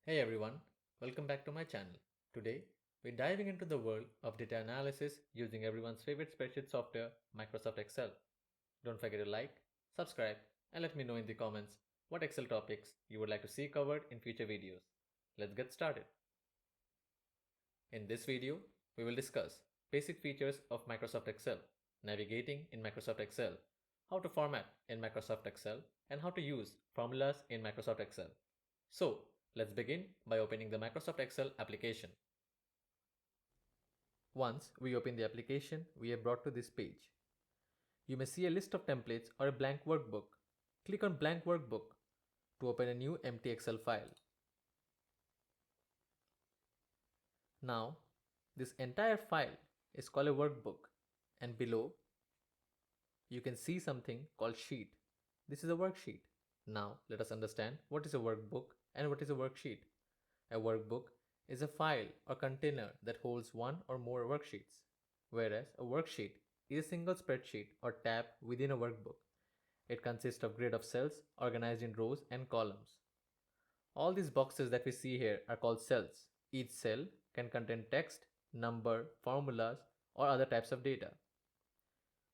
Hey everyone, welcome back to my channel. Today, we're diving into the world of data analysis using everyone's favorite spreadsheet software, Microsoft Excel. Don't forget to like, subscribe, and let me know in the comments what Excel topics you would like to see covered in future videos. Let's get started. In this video, we will discuss basic features of Microsoft Excel, navigating in Microsoft Excel, how to format in Microsoft Excel, and how to use formulas in Microsoft Excel. So, let's begin by opening the Microsoft Excel application. Once we open the application, we are brought to this page. You may see a list of templates or a blank workbook. Click on Blank Workbook to open a new empty Excel file. Now, this entire file is called a workbook, and below you can see something called sheet. This is a worksheet. Now, let us understand what is a workbook and what is a worksheet. A workbook is a file or container that holds one or more worksheets, whereas a worksheet is a single spreadsheet or tab within a workbook. It consists of grid of cells organized in rows and columns. All these boxes that we see here are called cells. Each cell can contain text, number, formulas, or other types of data.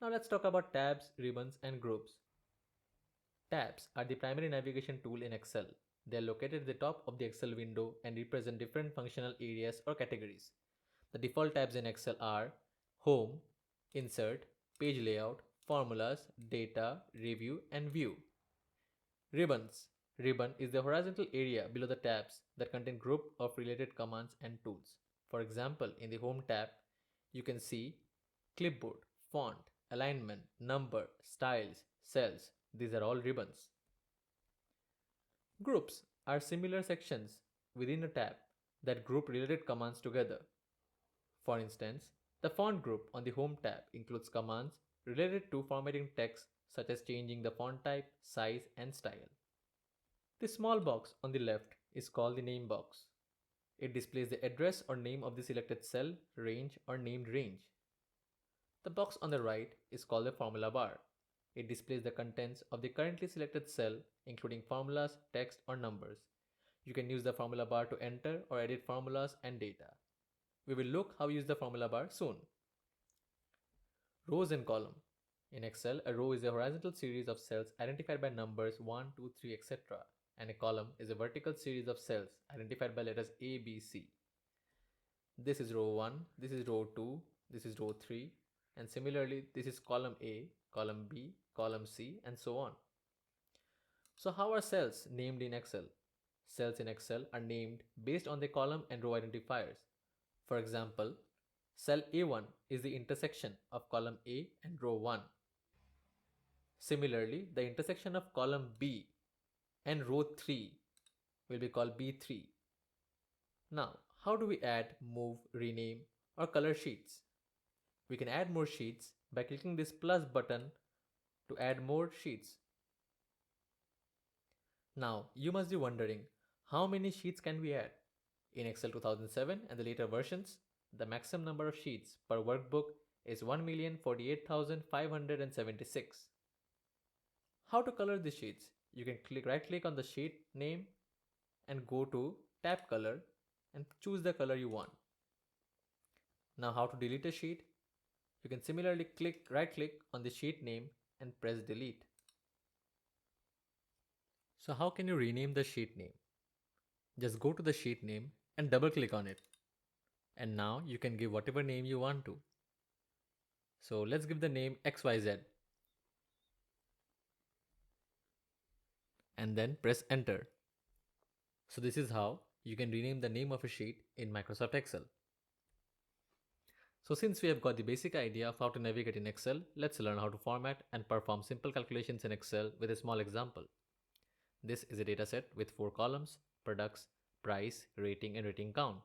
Now let's talk about tabs, ribbons, and groups. Tabs are the primary navigation tool in Excel. They are located at the top of the Excel window and represent different functional areas or categories. The default tabs in Excel are Home, Insert, Page Layout, Formulas, Data, Review, and View. Ribbons. Ribbon is the horizontal area below the tabs that contain group of related commands and tools. For example, in the Home tab, you can see clipboard, font, alignment, number, styles, cells. These are all ribbons. Groups are similar sections within a tab that group related commands together. For instance, the font group on the Home tab includes commands related to formatting text such as changing the font type, size, and style. The small box on the left is called the name box. It displays the address or name of the selected cell, range, or named range. The box on the right is called the formula bar. It displays the contents of the currently selected cell, including formulas, text, or numbers. You can use the formula bar to enter or edit formulas and data. We will look how to use the formula bar soon. Rows and column. In Excel, a row is a horizontal series of cells identified by numbers 1, 2, 3, etc. And a column is a vertical series of cells identified by letters A, B, C. This is row 1, this is row 2, this is row 3, and similarly this is column A, column B, column C, and so on. So how are cells named in Excel? Cells in Excel are named based on the column and row identifiers. For example, cell A1 is the intersection of column A and row 1. Similarly, the intersection of column B and row 3 will be called B3. Now, how do we add, move, rename, or color sheets? We can add more sheets by clicking this plus button to add more sheets. Now, you must be wondering, how many sheets can we add? In Excel 2007 and the later versions, the maximum number of sheets per workbook is 1,048,576. How to color the sheets? You can right click on the sheet name and go to tab color and choose the color you want. Now how to delete a sheet? You can similarly right click on the sheet name and press delete. So how can you rename the sheet name? Just go to the sheet name and double click on it. And now you can give whatever name you want to. So let's give the name XYZ. And then press enter. So this is how you can rename the name of a sheet in Microsoft Excel. So since we have got the basic idea of how to navigate in Excel, let's learn how to format and perform simple calculations in Excel with a small example. This is a dataset with 4 columns: products, price, rating, and rating count.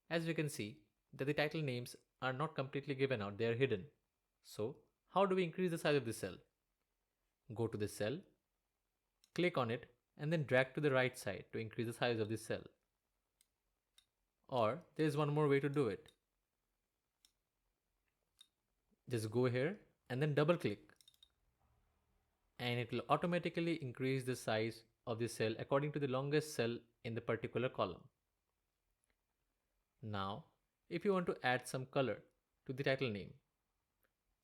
As you can see, that the title names are not completely given out, they are hidden. So how do we increase the size of the cell? Go to the cell, click on it, and then drag to the right side to increase the size of the cell. Or there is one more way to do it. Just go here and then double click, and it will automatically increase the size of the cell according to the longest cell in the particular column. Now, if you want to add some color to the title name,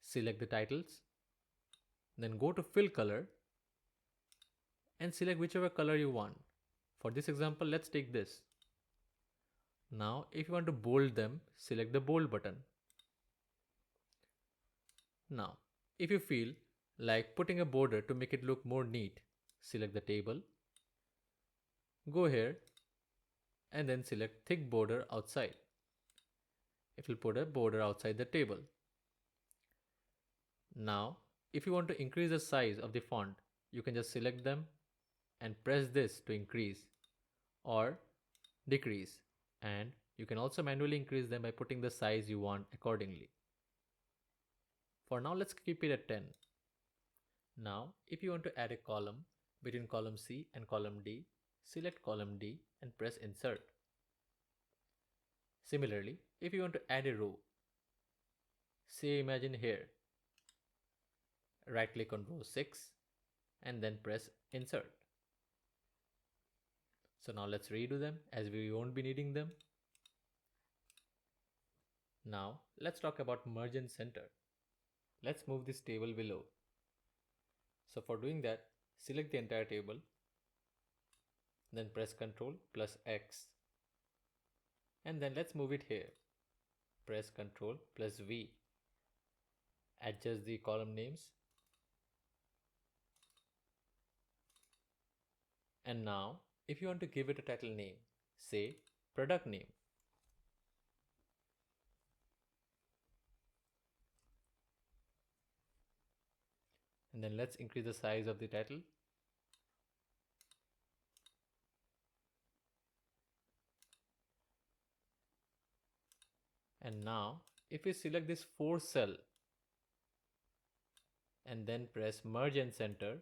select the titles, then go to fill color and select whichever color you want. For this example, let's take this. Now, if you want to bold them, select the bold button. Now, if you feel like putting a border to make it look more neat, select the table, go here and then select thick border outside. It will put a border outside the table. Now, if you want to increase the size of the font, you can just select them and press this to increase or decrease. And you can also manually increase them by putting the size you want accordingly. For now, let's keep it at 10. Now, if you want to add a column between column C and column D, select column D and press insert. Similarly, if you want to add a row, say imagine here, right click on row 6 and then press insert. So now let's redo them as we won't be needing them. Now let's talk about merge and center. Let's move this table below. So for doing that, select the entire table, then press Ctrl plus X, and then let's move it here. Press Ctrl plus V. Adjust the column names. And now, if you want to give it a title name, say product name. And then let's increase the size of the title. And now, if we select this 4 cell and then press merge and center,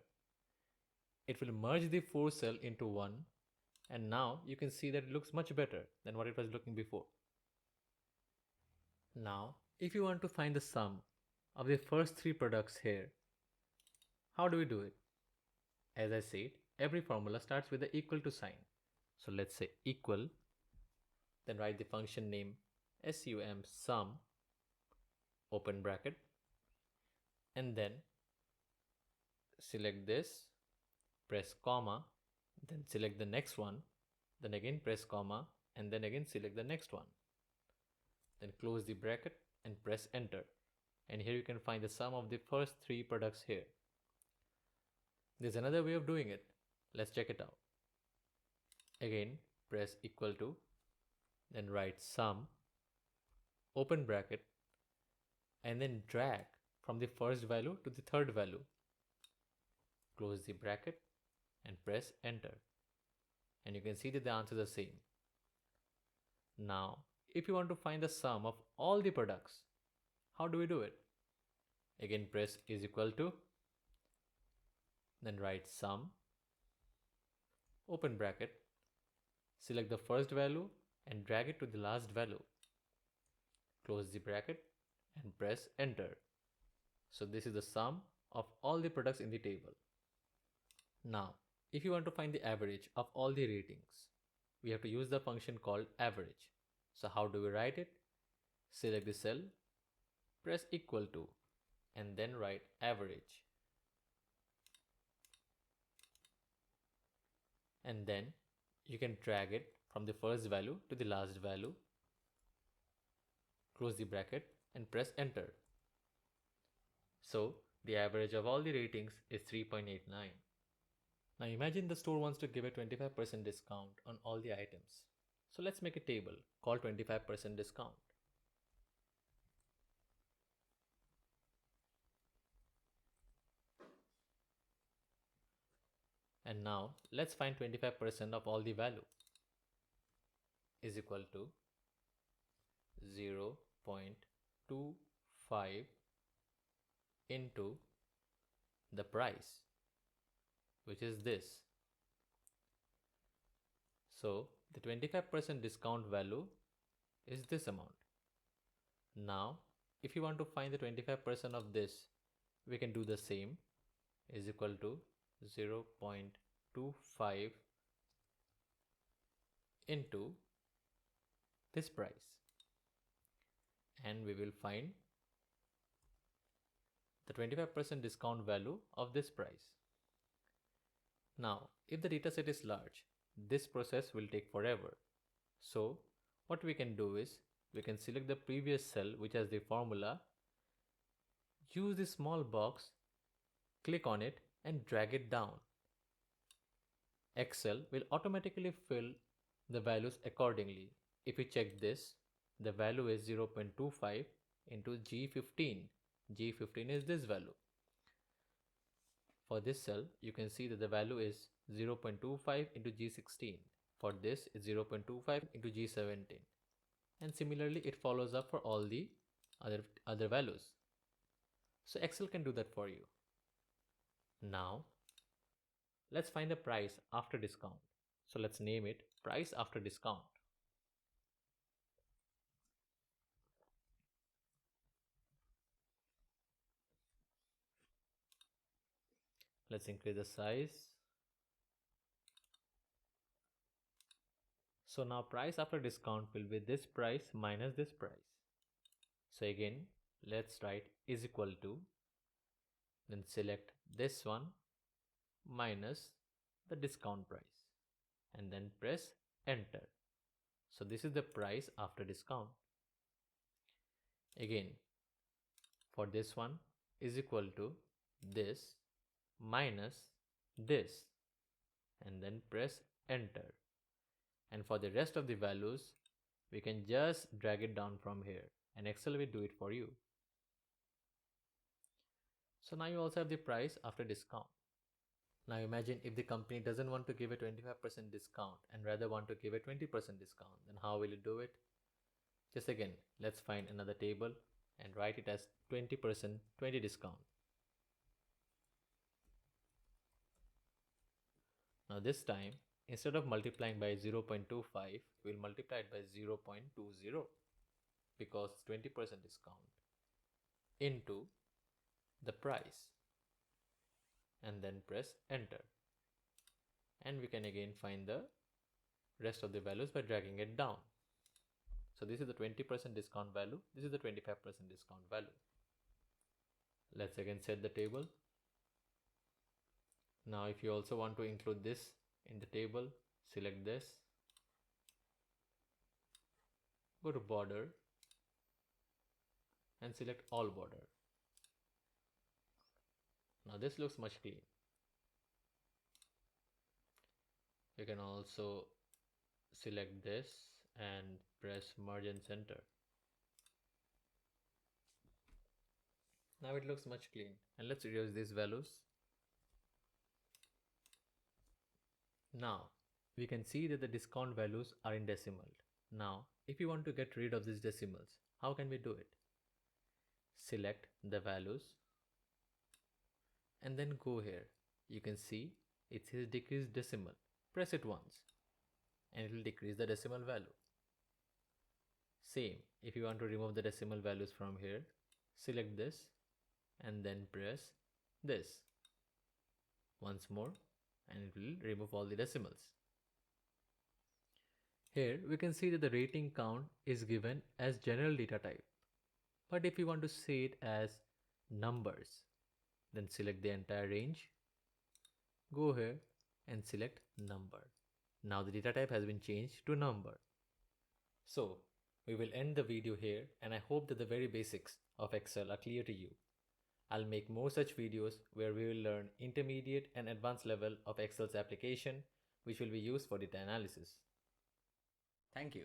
it will merge the 4 cell into one, and now you can see that it looks much better than what it was looking before. Now, if you want to find the sum of the first 3 products here, how do we do it? As I said, every formula starts with the equal to sign. So let's say equal, then write the function name sum, open bracket, and then select this, press comma, then select the next one, then again press comma, and then again select the next one. Then close the bracket and press enter. And here you can find the sum of the first 3 products here. There's another way of doing it. Let's check it out. Again, press equal to, then write sum, open bracket, and then drag from the first value to the third value. Close the bracket and press enter. And you can see that the answers are the same. Now, if you want to find the sum of all the products, how do we do it? Again, press is equal to, then write sum, open bracket, select the first value and drag it to the last value. Close the bracket and press enter. So this is the sum of all the products in the table. Now, if you want to find the average of all the ratings, we have to use the function called average. So how do we write it? Select the cell, press equal to, and then write average. And then you can drag it from the first value to the last value. Close the bracket and press enter. So the average of all the ratings is 3.89. Now imagine the store wants to give a 25% discount on all the items. So let's make a table called 25% discount. And now let's find 25% of all the value is equal to 0.25 into the price, which is this. So the 25% discount value is this amount. Now, if you want to find the 25% of this, we can do the same, is equal to 0.25 0.25 into this price, and we will find the 25% discount value of this price. Now, if the dataset is large, this process will take forever. So, what we can do is, we can select the previous cell which has the formula, use this small box, click on it and drag it down. Excel will automatically fill the values accordingly. If you check this, the value is 0.25 into G15. G15 is this value. For this cell, you can see that the value is 0.25 into G16. For this, it's 0.25 into G17. And similarly, it follows up for all the other values. So Excel can do that for you. Now, let's find the price after discount. So let's name it price after discount. Let's increase the size. So now price after discount will be this price minus this price. So again, let's write is equal to, then select this one minus the discount price and then press enter. So this is the price after discount. Again, for this one is equal to this minus this and then press enter. And for the rest of the values, we can just drag it down from here and Excel will do it for you. So now you also have the price after discount. Now imagine if the company doesn't want to give a 25% discount and rather want to give a 20% discount, then how will it do it? Just again, let's find another table and write it as 20% 20 discount. Now this time, instead of multiplying by 0.25, we'll multiply it by 0.20 because 20% discount into the price and then press enter. And we can again find the rest of the values by dragging it down. So this is the 20% discount value, this is the 25% discount value. Let's again set the table. Now if you also want to include this in the table, select this, go to border and select all border. Now this looks much clean. You can also select this and press merge and center. Now it looks much clean, and let's reduce these values. Now we can see that the discount values are in decimal. Now if you want to get rid of these decimals, how can we do it? Select the values and then go here. You can see it says decrease decimal. Press it once and it will decrease the decimal value. Same, if you want to remove the decimal values from here, select this and then press this once more and it will remove all the decimals. Here we can see that the rating count is given as general data type. But if you want to see it as numbers, then select the entire range, go here and select number. Now the data type has been changed to number. So we will end the video here, and I hope that the very basics of Excel are clear to you. I'll make more such videos where we will learn intermediate and advanced level of Excel's application, which will be used for data analysis. Thank you.